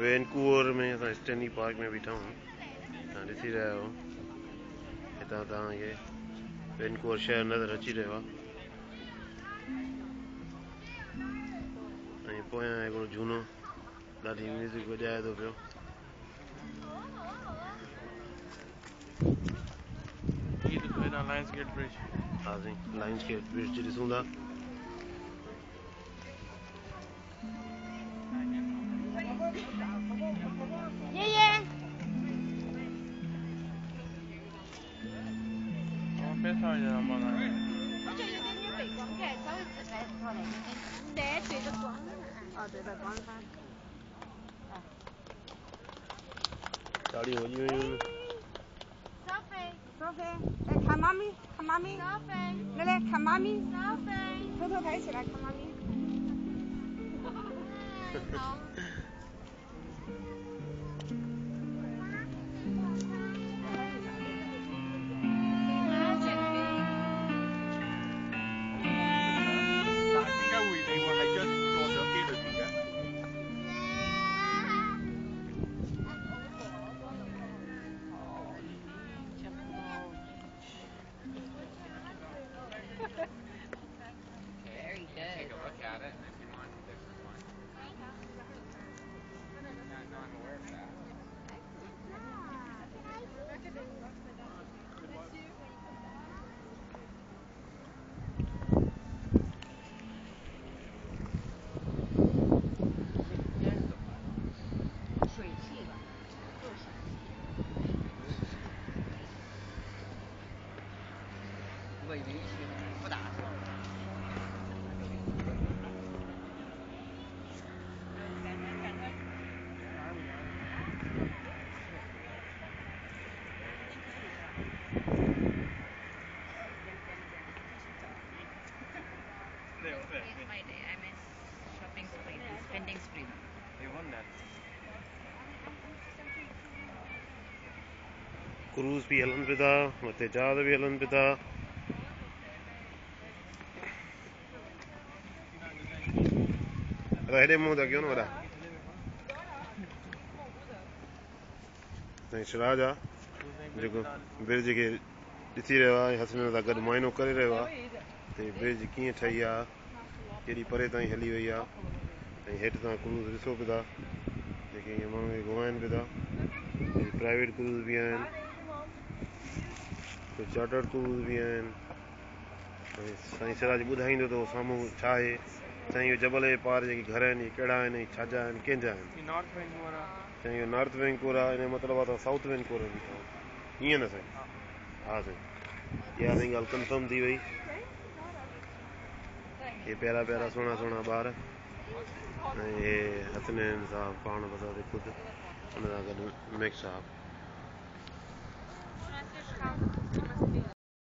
Vancouver में असां Stanley park में बीठा आहियूं तव्हां ॾिसी रहिया आहियो हितां तव्हांखे वैनकूवर शहर नज़र अची रहियो आहे ऐं पोयां हिकिड़ो झूनो ॾाढी म्यूज़िक वॼाए थो पियो लायंस गेट ब्रिज हा साईं लायंस गेट ब्रिज ॾिसूं था ताड़ियूं वॼी वयूं看妈咪，看妈咪，来来看妈咪，偷偷拍起来看妈咪。好。क्रूज़ भी हलन पिया था मथे जहाज भी हलन पिया था हेॾे मुंहुं था कयो न वॾा साईं सिराज आहे जेको ब्रिज खे ॾिसी रहियो आहे हसनैन सां गॾु मुआइनो करे रहियो आहे त ब्रिज कीअं ठही आहे केॾी परे ताईं हली वई आहे ऐं हेठि तव्हां क्रूज़ ॾिसो पिया था जेके ईअं माण्हू खे घुमाइनि पिया था प्राइवेट क्रूज़ बि आहिनि कुझु चार्टर्ड क्रूज़ बि आहिनि ऐं साईं सिराज ॿुधाईंदो त साम्हूं छा आहे साईं इहो जबल जे पार जेके घर आहिनि इहे कहिड़ा आहिनि ऐं छाजा आहिनि कंहिंजा आहिनि साईं इहो नॉर्थ वैंकूवर आहे इन जो मतिलबु आहे त साउथ वैंकूवर ईअं न साईं हा साईं इहा साईं ॻाल्हि कंफर्म थी वई इहे प्यारा प्यारा सुहिणा सुहिणा ॿार ऐं इहे हसनैन साहब पाण बसा ते ख़ुदि हुन सां गॾु मिक्स साहब